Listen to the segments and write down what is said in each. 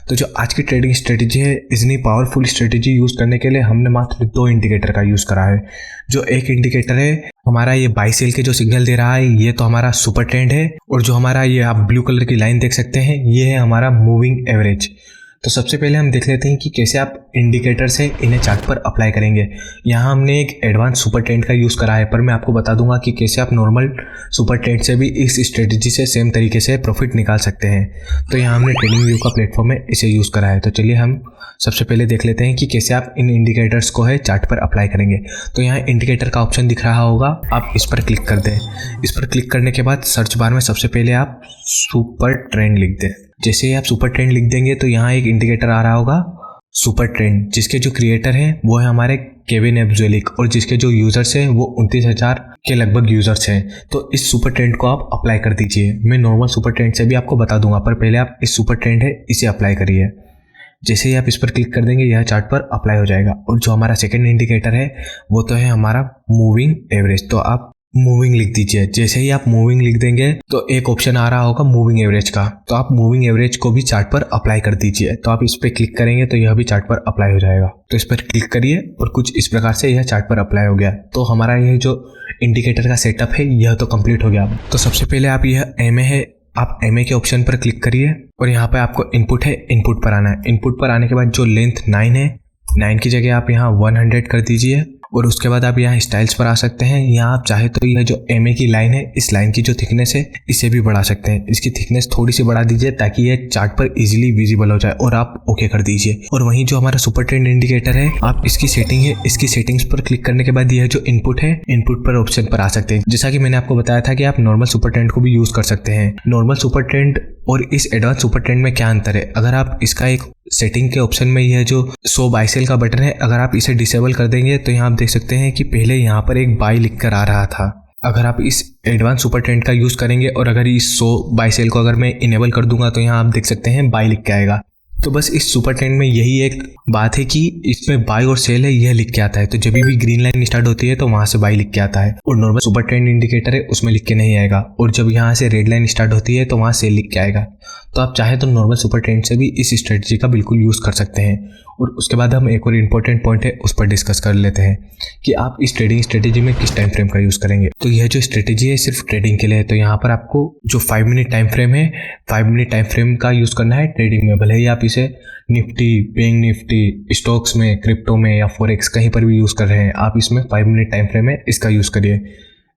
तो जो आज की ट्रेडिंग स्ट्रेटेजी है, इतनी पावरफुल स्ट्रेटेजी यूज़ करने के लिए हमने मात्र 2 इंडिकेटर का यूज़ करा है। जो एक इंडिकेटर है हमारा ये बाई सेल के जो सिग्नल दे रहा है, ये तो हमारा सुपर ट्रेंड है, और जो हमारा ये आप ब्लू कलर की लाइन देख सकते हैं, ये है हमारा मूविंग एवरेज। तो सबसे पहले हम देख लेते हैं कि कैसे आप इंडिकेटर से इन्हें चार्ट पर अप्लाई करेंगे। यहाँ हमने एक एडवांस सुपर ट्रेंड का यूज़ करा है, पर मैं आपको बता दूंगा कि कैसे आप नॉर्मल सुपर ट्रेंड से भी इस स्ट्रेटजी से सेम तरीके से प्रॉफिट निकाल सकते हैं। तो यहाँ हमने ट्रेडिंग व्यू का प्लेटफॉर्म में इसे यूज़ करा है। तो चलिए हम सबसे पहले देख लेते हैं कि कैसे आप इन इंडिकेटर्स को है चार्ट पर अप्लाई करेंगे। तो यहाँ इंडिकेटर का ऑप्शन दिख रहा होगा, आप इस पर क्लिक कर दें। इस पर क्लिक करने के बाद सर्च बार में सबसे पहले आप सुपर ट्रेंड लिख दें। जैसे ही आप सुपर ट्रेंड लिख देंगे तो यहाँ एक इंडिकेटर आ रहा होगा सुपर ट्रेंड, जिसके जो क्रिएटर हैं वो है हमारे केविन एब्जुएलिक, और जिसके जो यूज़र्स हैं वो 29,000 के लगभग यूज़र्स हैं। तो इस सुपर ट्रेंड को आप अप्लाई कर दीजिए। मैं नॉर्मल सुपर ट्रेंड से भी आपको बता दूंगा, पर पहले आप इस सुपर ट्रेंड है इसे अप्लाई करिए। जैसे ही आप इस पर क्लिक कर देंगे यह चार्ट पर अप्लाई हो जाएगा। और जो हमारा सेकंड इंडिकेटर है वो तो है हमारा मूविंग एवरेज। तो आप मूविंग लिख दीजिए। जैसे ही आप मूविंग लिख देंगे तो एक ऑप्शन आ रहा होगा मूविंग एवरेज का, तो आप मूविंग एवरेज को भी चार्ट पर अप्लाई कर दीजिए। तो आप इस पर क्लिक करेंगे तो यह भी चार्ट पर अप्लाई हो जाएगा। तो इस पर क्लिक करिए और कुछ इस प्रकार से यह चार्ट पर अप्लाई हो गया। तो हमारा यह जो इंडिकेटर का सेटअप है यह तो कंप्लीट हो गया। तो सबसे पहले आप यह एमए है, आप एमए के ऑप्शन पर क्लिक करिए और यहाँ पे आपको इनपुट है, इनपुट पर आना है। इनपुट पर आने के बाद जो लेंथ 9 है, 9 की जगह आप यहाँ 100 कर दीजिए। और उसके बाद आप यहाँ स्टाइल्स पर आ सकते हैं। यहाँ आप चाहे तो यह जो एमए की लाइन है, इस लाइन की जो थिकनेस है इसे भी बढ़ा सकते हैं। इसकी थिकनेस थोड़ी सी बढ़ा दीजिए ताकि यह चार्ट पर इजीली विजिबल हो जाए, और आप ओके कर दीजिए। और वहीं जो हमारा सुपर ट्रेंड इंडिकेटर है, आप इसकी सेटिंग है, इसकी सेटिंग्स पर क्लिक करने के बाद यह जो इनपुट है, इनपुट पर ऑप्शन पर आ सकते हैं। जैसा कि मैंने आपको बताया था कि आप नॉर्मल सुपर ट्रेंड को भी यूज कर सकते हैं। नॉर्मल सुपर ट्रेंड और इस एडवांस सुपर ट्रेंड में क्या अंतर है? अगर आप इसका एक सेटिंग के ऑप्शन में यह जो शो बाय सेल का बटन है, अगर आप इसे डिसेबल कर देंगे तो यहाँ आप देख सकते हैं कि पहले यहाँ पर एक बाय लिख कर आ रहा था। अगर आप इस एडवांस सुपर ट्रेंड का यूज़ करेंगे और अगर इस शो बाय सेल को अगर मैं इनेबल कर दूंगा तो यहाँ आप देख सकते हैं बाय लिख के आएगा। तो बस इस सुपर ट्रेंड में यही एक बात है कि इसमें बाय और सेल है यह लिख के आता है। तो जब भी ग्रीन लाइन स्टार्ट होती है तो वहां से बाय लिख के आता है, और नॉर्मल सुपर ट्रेंड इंडिकेटर है उसमें लिख के नहीं आएगा। और जब यहाँ से रेड लाइन स्टार्ट होती है तो वहाँ सेल लिख के आएगा। तो आप चाहे तो नॉर्मल सुपर ट्रेंड से भी इस स्ट्रेटजी का बिल्कुल यूज़ कर सकते हैं। और उसके बाद हम एक और इम्पोर्टेंट पॉइंट है उस पर डिस्कस कर लेते हैं कि आप इस ट्रेडिंग स्ट्रेटेजी में किस टाइम फ्रेम का यूज़ करेंगे। तो यह जो स्ट्रेटेजी है सिर्फ ट्रेडिंग के लिए है। तो यहाँ पर आपको जो 5 मिनट टाइम फ्रेम है, 5 मिनट टाइम फ्रेम का यूज़ करना है ट्रेडिंग में। भले ही आप इसे निफ्टी, बैंक निफ्टी, स्टॉक्स में, क्रिप्टो में या फॉरेक्स कहीं पर भी यूज़ कर रहे हैं, आप इसमें 5 मिनट टाइम फ्रेम है इसका यूज़ करिए।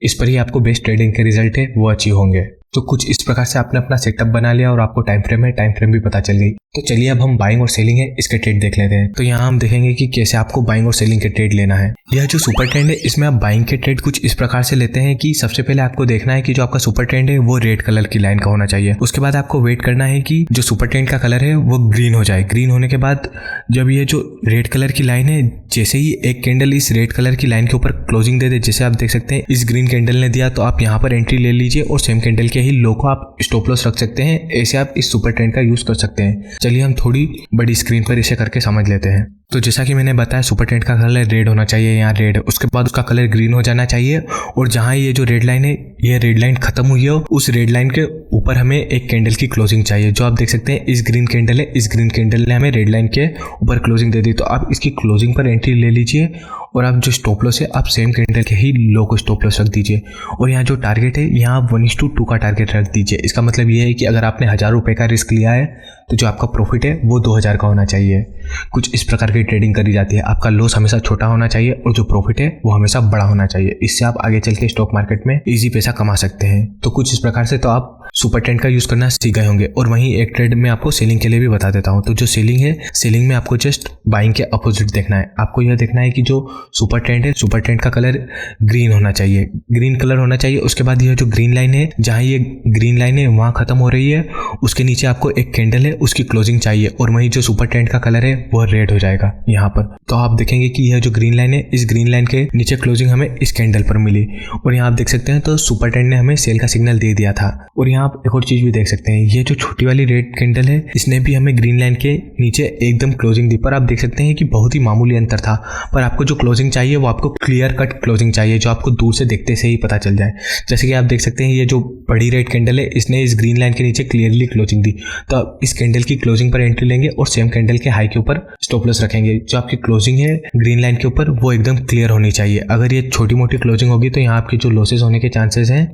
इस पर ही आपको बेस्ट ट्रेडिंग के रिजल्ट है वो अचीव होंगे। तो कुछ इस प्रकार से आपने अपना सेटअप बना लिया और आपको टाइम फ्रेम भी पता चल गई। तो चलिए अब हम बाइंग और सेलिंग है इसके ट्रेड देख लेते हैं। तो यहाँ हम देखेंगे कि कैसे आपको बाइंग और सेलिंग के ट्रेड लेना है। यह जो सुपर ट्रेंड है इसमें आप बाइंग के ट्रेड कुछ इस प्रकार से लेते हैं कि सबसे पहले आपको देखना है कि जो आपका सुपर ट्रेंड है वो रेड कलर की लाइन का होना चाहिए। उसके बाद आपको वेट करना है कि जो सुपर ट्रेंड का कलर है वो ग्रीन हो जाए। ग्रीन होने के बाद जब ये जो रेड कलर की लाइन है, जैसे ही एक कैंडल इस रेड कलर की लाइन के ऊपर क्लोजिंग दे दे, जैसे आप देख सकते हैं इस ग्रीन कैंडल ने दिया, तो आप यहाँ पर एंट्री ले लीजिए और सेम कैंडल के ही लो को आप स्टॉप लॉस रख सकते हैं। ऐसे आप इस सुपर ट्रेंड का यूज कर सकते हैं। चलिए हम थोड़ी बड़ी स्क्रीन पर इसे करके समझ लेते हैं। तो जैसा कि मैंने बताया सुपर ट्रेंड का कलर रेड होना चाहिए, यहाँ रेड है। उसके बाद उसका कलर ग्रीन हो जाना चाहिए, और जहाँ ये जो रेड लाइन है, ये रेड लाइन खत्म हुई है, उस रेड लाइन के ऊपर हमें एक कैंडल की क्लोजिंग चाहिए। जो आप देख सकते हैं इस ग्रीन कैंडल है, इस ग्रीन कैंडल ने हमें रेड लाइन के ऊपर क्लोजिंग दे दी। तो आप इसकी क्लोजिंग पर एंट्री ले लीजिए, और आप जो स्टॉप लॉस है आप सेम कैंडल के ही लो को स्टॉप लॉस रख दीजिए। और यहाँ जो टारगेट है यहाँ आप 1:2 का टारगेट रख दीजिए। इसका मतलब ये है कि अगर आपने 1000 रुपये का रिस्क लिया है तो जो आपका प्रॉफिट है वो 2000 का होना चाहिए। कुछ इस प्रकार की ट्रेडिंग करी जाती है। आपका लॉस हमेशा छोटा होना चाहिए और जो प्रॉफिट है वो हमेशा बड़ा होना चाहिए। इससे आप आगे चल के स्टॉक मार्केट में इजी पैसा कमा सकते हैं। तो कुछ इस प्रकार से तो आप सुपर ट्रेंड का यूज करना सीख गए होंगे। और वहीं एक ट्रेड में आपको सेलिंग के लिए भी बता देता हूँ। तो जो सेलिंग है, सेलिंग में आपको जस्ट बाइंग के अपोजिट देखना है। आपको यह देखना है कि जो सुपर ट्रेंड है, सुपर ट्रेंड का कलर ग्रीन होना चाहिए, ग्रीन कलर होना चाहिए। उसके बाद यह जो ग्रीन लाइन है, जहाँ ये ग्रीन लाइन है वहाँ खत्म हो रही है, उसके नीचे आपको एक कैंडल है उसकी क्लोजिंग चाहिए, और वहीं जो सुपर ट्रेंड का कलर है वो रेड हो जाएगा यहाँ पर। तो आप देखेंगे कि यह जो ग्रीन लाइन है, इस ग्रीन लाइन के नीचे क्लोजिंग हमें इस कैंडल पर मिली, और यहाँ आप देख सकते हैं तो सुपर ट्रेंड ने हमें सेल का सिग्नल दे दिया था। और यहाँ आप एक और चीज भी देख सकते हैं, ये जो छोटी वाली रेड कैंडल है इसने भी हमें ग्रीन लाइन के नीचे एकदम क्लोजिंग दी। पर आप देख सकते हैं कि बहुत ही मामूली अंतर था। पर आपको जो क्लोजिंग चाहिए वो आपको क्लियर कट क्लोजिंग चाहिए, जो आपको दूर से देखते से ही पता चल जाए। जैसे कि आप देख सकते हैं ये जो बड़ी रेड कैंडल है इसने इस ग्रीन लाइन के नीचे क्लियरली क्लोजिंग दी। तो इस कैंडल की क्लोजिंग पर एंट्री लेंगे और सेम कैंडल के हाई के ऊपर स्टॉप लॉस रखेंगे। जो आपकी क्लोजिंग है ग्रीन लाइन के ऊपर वो एकदम क्लियर होनी चाहिए। अगर ये छोटी मोटी क्लोजिंग होगी तो यहाँ आपके जो लॉसेस होने के चांसेस हैं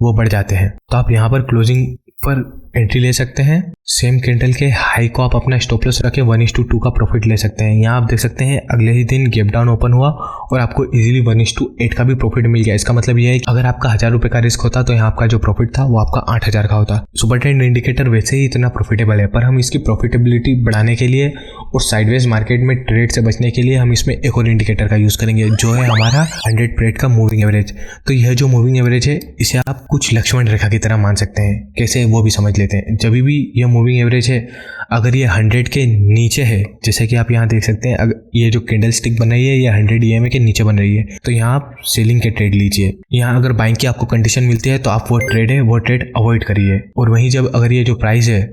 वो बढ़ जाते हैं। तो आप यहाँ पर क्लोजिंग पर एंट्री ले सकते हैं। सेम कैंडल के हाई को आप अपना स्टॉप लॉस रखें 1:2 का प्रॉफिट ले सकते हैं। यहाँ आप देख सकते हैं अगले ही दिन गैप डाउन ओपन हुआ और आपको इजीली 1:8 का भी प्रॉफिट मिल गया। इसका मतलब ये है कि अगर आपका 1000 रुपये का रिस्क होता तो यहाँ आपका जो प्रॉफिट था वो आपका 8000 का होता। सुपर ट्रेंड इंडिकेटर वैसे ही इतना प्रॉफिटेबल है, पर हम इसकी प्रॉफिटेबिलिटी बढ़ाने के लिए और साइडवेज मार्केट में ट्रेड से बचने के लिए हम इसमें एक और इंडिकेटर का यूज़ करेंगे जो है हमारा 100 पीरियड का मूविंग एवरेज। तो यह जो मूविंग एवरेज है इसे आप कुछ लक्ष्मण रेखा की तरह मान सकते हैं। कैसे वो भी समझ लेते हैं। जब भी यह मूविंग एवरेज है अगर ये 100 के नीचे है, जैसे कि आप यहाँ देख सकते हैं अगर ये जो कैंडल स्टिक बन रही है ये 100 EMA के नीचे बन रही है, तो यहाँ आप सेलिंग के ट्रेड लीजिए। यहाँ अगर बाइंग की आपको कंडीशन मिलती है तो आप वो ट्रेड अवॉइड करिए। और वहीं जब अगर ये जो प्राइस है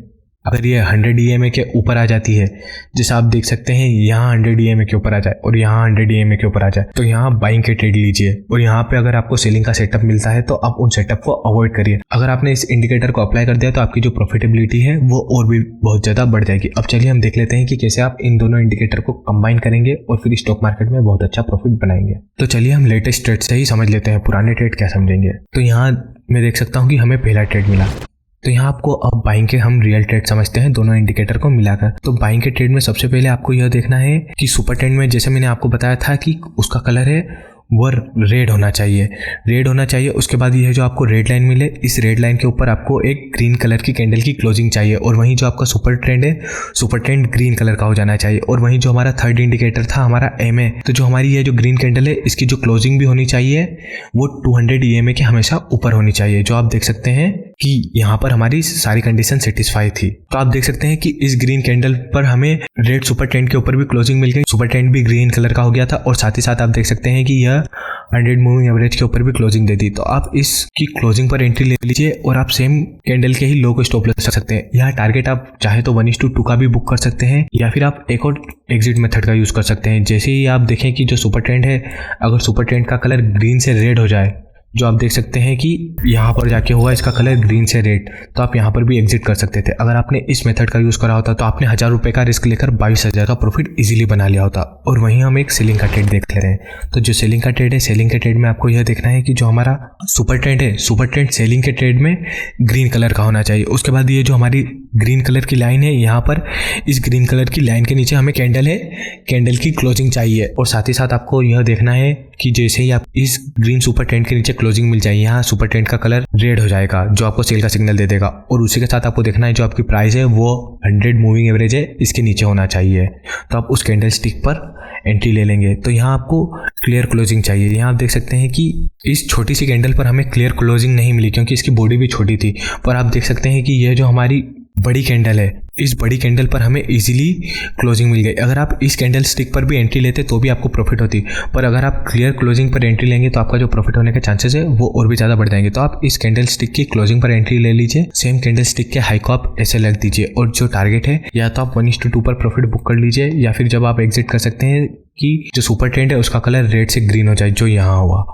अगर ये 100 EMA के ऊपर आ जाती है, जैसे आप देख सकते हैं यहाँ 100 EMA के ऊपर आ जाए और यहाँ 100 EMA के ऊपर आ जाए, तो यहाँ बाइंग के ट्रेड लीजिए। और यहाँ पे अगर आपको सेलिंग का सेटअप मिलता है तो आप उन सेटअप को अवॉइड करिए। अगर आपने इस इंडिकेटर को अप्लाई कर दिया तो आपकी जो प्रॉफिटेबिलिटी है वो और भी बहुत ज़्यादा बढ़ जाएगी। अब चलिए हम देख लेते हैं कि कैसे आप इन दोनों इंडिकेटर को कंबाइन करेंगे और फिर स्टॉक मार्केट में बहुत अच्छा प्रॉफिट बनाएंगे। तो चलिए हम लेटेस्ट ट्रेड से ही समझ लेते हैं, पुराने ट्रेड क्या समझेंगे। तो यहाँ मैं देख सकता हूँ कि हमें पहला ट्रेड मिला। तो यहाँ आपको अब बाइंग के हम रियल ट्रेड समझते हैं दोनों इंडिकेटर को मिलाकर। तो बाइंग के ट्रेड में सबसे पहले आपको यह देखना है कि सुपर ट्रेंड में जैसे मैंने आपको बताया था कि उसका कलर है वो रेड होना चाहिए। उसके बाद ये जो आपको रेड लाइन मिले इस रेड लाइन के ऊपर आपको एक ग्रीन कलर की कैंडल की क्लोजिंग चाहिए। और वहीं जो आपका सुपर ट्रेंड है सुपर ट्रेंड ग्रीन कलर का हो जाना चाहिए। और वहीं जो हमारा थर्ड इंडिकेटर था हमारा EMA, तो जो हमारी ये जो ग्रीन कैंडल है इसकी जो क्लोजिंग भी होनी चाहिए वो 200 EMA के हमेशा ऊपर होनी चाहिए। जो आप देख सकते हैं कि यहाँ पर हमारी सारी कंडीशन सेटिस्फाई थी। तो आप देख सकते हैं कि इस ग्रीन कैंडल पर हमें रेड सुपर ट्रेंड के ऊपर भी क्लोजिंग मिल गई, सुपर ट्रेंड भी ग्रीन कलर का हो गया था और साथ ही साथ आप देख सकते हैं कि यह 100 मूविंग एवरेज के ऊपर भी क्लोजिंग दे दी। तो आप इसकी क्लोजिंग पर एंट्री ले लीजिए और आप सेम कैंडल के ही लो को स्टॉप लॉस रख सकते हैं। यहाँ टारगेट आप चाहे तो 1:2 का भी बुक कर सकते हैं या फिर आप एक और एग्जिट मेथड का यूज कर सकते हैं। जैसे ही आप देखें कि जो सुपर ट्रेंड है अगर सुपर ट्रेंड का कलर ग्रीन से रेड हो जाए, जो आप देख सकते हैं कि यहाँ पर जाके हुआ इसका कलर ग्रीन से रेड, तो आप यहाँ पर भी एग्जिट कर सकते थे। अगर आपने इस मेथड का यूज़ करा होता तो आपने 1000 रुपये का रिस्क लेकर 22,000 का प्रॉफिट इजीली बना लिया होता। और वहीं हम एक सेलिंग का ट्रेड देख ले रहे हैं। तो जो सेलिंग का ट्रेड है, सेलिंग के ट्रेड में आपको यह देखना है कि जो हमारा सुपर ट्रेंड है सुपर ट्रेंड सेलिंग के ट्रेड में ग्रीन कलर का होना चाहिए। उसके बाद ये जो हमारी ग्रीन कलर की लाइन है यहाँ पर इस ग्रीन कलर की लाइन के नीचे हमें कैंडल है, कैंडल की क्लोजिंग चाहिए। और साथ ही साथ आपको यह देखना है कि जैसे ही आप इस ग्रीन सुपर ट्रेंड के नीचे क्लोजिंग मिल जाए यहाँ सुपर ट्रेंड का कलर रेड हो जाएगा जो आपको सेल का सिग्नल दे देगा। और उसी के साथ आपको देखना है जो आपकी प्राइस है वो 100 मूविंग एवरेज है इसके नीचे होना चाहिए। तो आप उस कैंडल स्टिक पर एंट्री ले लेंगे। तो यहाँ आपको क्लियर क्लोजिंग चाहिए। यहाँ आप देख सकते हैं कि इस छोटी सी कैंडल पर हमें क्लियर क्लोजिंग नहीं मिली क्योंकि इसकी बॉडी भी छोटी थी। पर आप देख सकते हैं कि यह जो हमारी बड़ी कैंडल है इस बड़ी कैंडल पर हमें इजीली क्लोजिंग मिल गई। अगर आप इस कैंडल स्टिक पर भी एंट्री लेते तो भी आपको प्रॉफिट होती, पर अगर आप क्लियर क्लोजिंग पर एंट्री लेंगे तो आपका जो प्रॉफिट होने के चांसेस है वो और भी ज़्यादा बढ़ जाएंगे। तो आप इस कैंडल स्टिक की क्लोजिंग पर एंट्री ले लीजिए, सेम कैंडल स्टिक के हाई को आप ऐसे लग दीजिए और जो टारगेट है या तो आप 1:2 पर प्रॉफिट बुक कर लीजिए या फिर जब आप एग्जिट कर सकते हैं कि जो सुपर ट्रेंड है उसका कलर रेड से ग्रीन हो जाए जो यहाँ हुआ।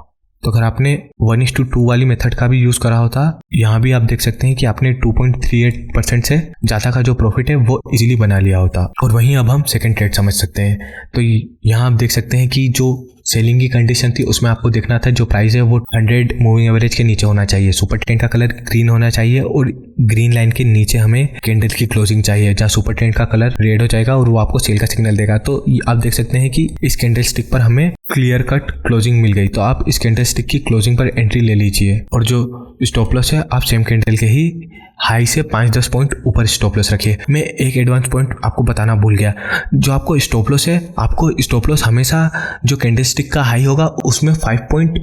तो अगर आपने 1:2 वाली मेथड का भी यूज़ करा होता यहाँ भी आप देख सकते हैं कि आपने 2.38% से ज़्यादा का जो प्रॉफिट है वो इजीली बना लिया होता। और वहीं अब हम सेकंड ट्रेड समझ सकते हैं। तो यहाँ आप देख सकते हैं कि जो सेलिंग की कंडीशन थी उसमें आपको देखना था जो प्राइस है वो 100 मूविंग एवरेज के नीचे होना चाहिए, सुपर ट्रेंड का कलर ग्रीन होना चाहिए और ग्रीन लाइन के नीचे हमें कैंडल की क्लोजिंग चाहिए जहाँ सुपर ट्रेंड का कलर रेड हो जाएगा और वो आपको सेल का सिग्नल देगा। तो आप देख सकते हैं कि इस कैंडल स्टिक पर हमें क्लियर कट क्लोजिंग मिल गई। तो आप इस कैंडल स्टिक की क्लोजिंग पर एंट्री ले लीजिए और जो स्टॉप लॉस है आप सेम कैंडल के ही हाई से 5-10 पॉइंट ऊपर स्टॉप लॉस रखिए। मैं एक एडवांस पॉइंट आपको बताना भूल गया, जो आपको स्टॉप लॉस है आपको स्टॉप लॉस हमेशा जो कैंडल स्टिक का हाई होगा उसमें 5 पॉइंट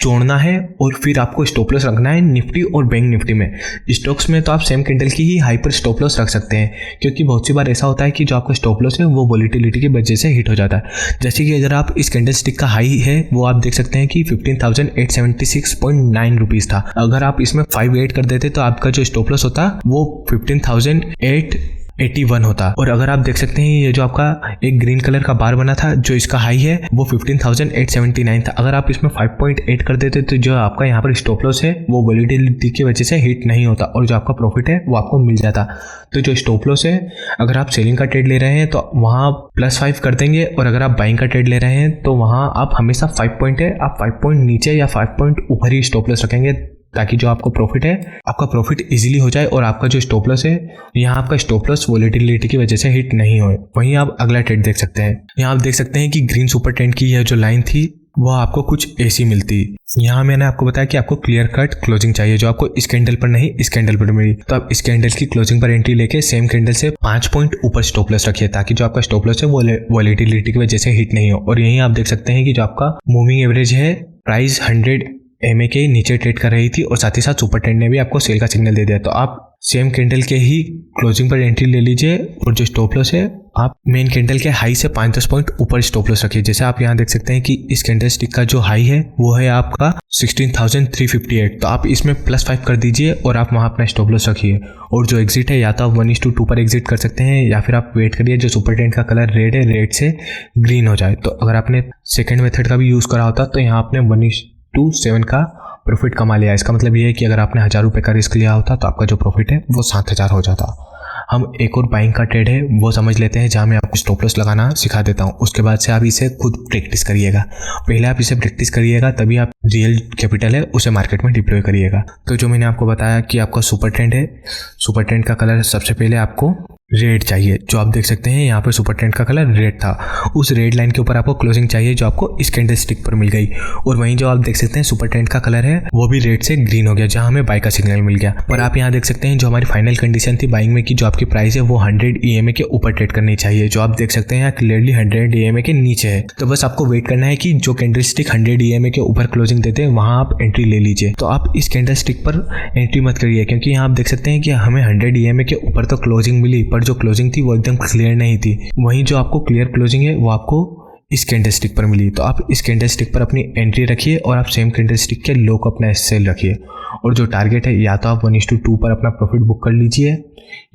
जोड़ना है और फिर आपको स्टॉप लॉस रखना है निफ्टी और बैंक निफ्टी में। स्टॉक्स में तो आप सेम कैंडल की ही हाई पर स्टॉप लॉस रख सकते हैं क्योंकि बहुत सी बार ऐसा होता है कि जो आपका स्टॉप लॉस है वो वॉलीटिलिटी की वजह से हिट हो जाता है। जैसे कि अगर आप इस कैंडल स्टिक का हाई है वो आप देख सकते हैं कि 15,876.9 रुपीज़ था। अगर आप इसमें 5 ऐड कर देते तो आपका जो स्टॉप लॉस होता वो 15,800 81 होता। और अगर आप देख सकते हैं ये जो आपका एक ग्रीन कलर का बार बना था, जो इसका हाई है वो 15,879 था। अगर आप इसमें 5.8 कर देते तो जो आपका यहाँ पर स्टॉप लॉस है वो वोलेटिलिटी की वजह से हिट नहीं होता और जो आपका प्रॉफिट है वो आपको मिल जाता। तो जो स्टॉप लॉस है, अगर आप सेलिंग का ट्रेड ले रहे हैं तो वहाँ +5 कर देंगे, और अगर आप बाइंग का ट्रेड ले रहे हैं तो वहाँ आप हमेशा 5 पॉइंट है, आप 5 पॉइंट नीचे या 5 पॉइंट ऊपर ही स्टॉप लॉस रखेंगे, ताकि जो आपको प्रॉफिट है आपका प्रॉफिट इजीली हो जाए और आपका जो स्टॉप लॉस है यहाँ आपका स्टॉप लॉस वोलेटिलिटी की वजह से हिट नहीं हो। वहीं आप अगला ट्रेड देख सकते हैं। यहाँ आप देख सकते हैं कि ग्रीन सुपर ट्रेंड की यह जो लाइन थी वो आपको कुछ ऐसी मिलती। यहाँ मैंने आपको बताया कि आपको क्लियर कट क्लोजिंग चाहिए, जो आपको इस कैंडल पर नहीं इस कैंडल पर मिली। तो आप इस कैंडल की क्लोजिंग पर एंट्री लेके सेम कैंडल से 5 पॉइंट ऊपर स्टॉप लॉस रखिए, ताकि जो आपका स्टॉप लॉस है वो वोलेटिलिटी की वजह से हिट नहीं हो। और यहीं आप देख सकते हैं कि जो आपका मूविंग एवरेज है, प्राइस 100 MA के नीचे ट्रेड कर रही थी और साथ ही साथ सुपर ट्रेंड ने भी आपको सेल का सिग्नल दे दिया। तो आप सेम कैंडल के ही क्लोजिंग पर एंट्री ले लीजिए और जो स्टॉप लॉस है आप मेन कैंडल के हाई से 5-10 पॉइंट ऊपर स्टॉप लॉस रखिए। जैसे आप यहाँ देख सकते हैं कि इस कैंडल स्टिक का जो हाई है वो है आपका 16,358। तो आप इसमें +5 कर दीजिए और आप वहाँ अपना स्टॉप लॉस रखिए। और जो एग्जिट है या तो आप 1:2 पर एग्जिट कर सकते हैं या फिर आप वेट करिए जो सुपर ट्रेंड का कलर रेड है, रेड से ग्रीन हो जाए। तो अगर आपने सेकेंड मेथड का भी यूज़ करा होता तो यहाँ आपने 1:7 का प्रॉफिट कमा लिया। इसका मतलब ये है कि अगर आपने 1000 रुपये का रिस्क लिया होता तो आपका जो प्रॉफिट है वो 7,000 हो जाता। हम एक और बाइंग का ट्रेड है वो समझ लेते हैं, जहाँ मैं आपको स्टॉप लॉस लगाना सिखा देता हूँ। उसके बाद से आप इसे खुद प्रैक्टिस करिएगा। पहले आप इसे प्रैक्टिस करिएगा, तभी आप रियल कैपिटल है उसे मार्केट में डिप्लॉय करिएगा। तो जो मैंने आपको बताया कि आपका सुपर ट्रेंड है, सुपर ट्रेंड का कलर सबसे पहले आपको रेड चाहिए, जो आप देख सकते हैं यहाँ पे सुपर ट्रेंड का कलर रेड था। उस रेड लाइन के ऊपर आपको क्लोजिंग चाहिए जो आपको इस कैंडल स्टिक पर मिल गई। और वहीं जो आप देख सकते हैं सुपर ट्रेंड का कलर है वो भी रेड से ग्रीन हो गया, जहाँ हमें बाय का सिग्नल मिल गया। और आप यहाँ देख सकते हैं जो हमारी फाइनल कंडीशन थी बाइंग में कि जो आपकी प्राइस है वो 100 EMA के ऊपर ट्रेड करनी चाहिए, जो आप देख सकते हैं यहाँ क्लियरली 100 EMA के नीचे है। तो बस आपको वेट करना है कि जो कैंडल स्टिक 100 EMA के ऊपर क्लोजिंग देते हैं वहाँ आप एंट्री ले लीजिए। तो आप इस कैंडल स्टिक पर एंट्री मत करिए, क्योंकि यहाँ आप देख सकते हैं कि हमें 100 EMA के ऊपर तो क्लोजिंग मिली, पर जो क्लोजिंग थी वो एकदम क्लियर नहीं थी। वहीं जो आपको क्लियर क्लोजिंग है वो आपको इस कैंडल स्टिक पर मिली। तो आप इस कैंडल स्टिक पर अपनी एंट्री रखिए और आप सेम कैंडल स्टिक के लो को अपना सेल रखिए। और जो टारगेट है या तो आप 1:2 पर अपना प्रॉफिट बुक कर लीजिए,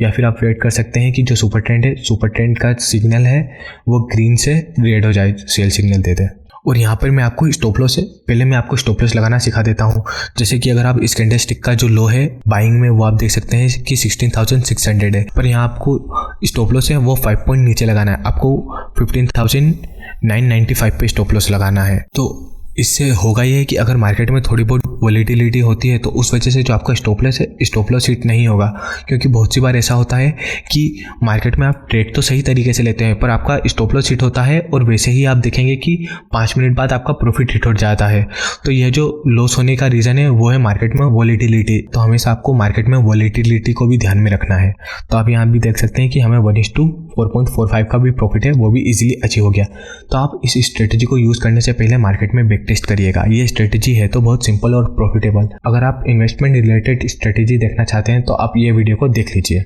या फिर आप वेट कर सकते हैं कि जो सुपर ट्रेंड है, सुपर ट्रेंड का सिग्नल है वो ग्रीन से रेड हो जाए, सेल सिग्नल दे दे। और यहाँ पर मैं आपको स्टॉप लॉस है, पहले मैं आपको स्टॉप लॉस लगाना सिखा देता हूँ। जैसे कि अगर आप इस कैंडल स्टिक का जो लो है बाइंग में वो आप देख सकते हैं कि 16,600 है, पर यहाँ आपको स्टॉप लॉस है वो 5 पॉइंट नीचे लगाना है। आपको 15,995 पे स्टॉप लॉस लगाना है। तो इससे होगा ये कि अगर मार्केट में थोड़ी बहुत वोलेटिलिटी होती है तो उस वजह से जो आपका स्टॉप लॉस है, स्टॉप लॉस हिट नहीं होगा। क्योंकि बहुत सी बार ऐसा होता है कि मार्केट में आप ट्रेड तो सही तरीके से लेते हैं पर आपका स्टॉप लॉस हिट होता है और वैसे ही आप देखेंगे कि 5 मिनट बाद आपका प्रॉफिट हिट हो जाता है। तो यह जो लॉस होने का रीज़न है वो है मार्केट में वोलेटिलिटी। तो हमेशा आपको मार्केट में वोलेटिलिटी को भी ध्यान में रखना है। तो आप यहाँ भी देख सकते हैं कि हमें 1:4.45 का भी प्रॉफिट है वो भी इजीली अचीव हो गया। तो आप इस स्ट्रेटजी को यूज़ करने से पहले मार्केट में बैक टेस्ट करिएगा। ये स्ट्रेटजी है तो बहुत सिंपल और प्रॉफिटेबल। अगर आप इन्वेस्टमेंट रिलेटेड स्ट्रेटजी देखना चाहते हैं तो आप ये वीडियो को देख लीजिए।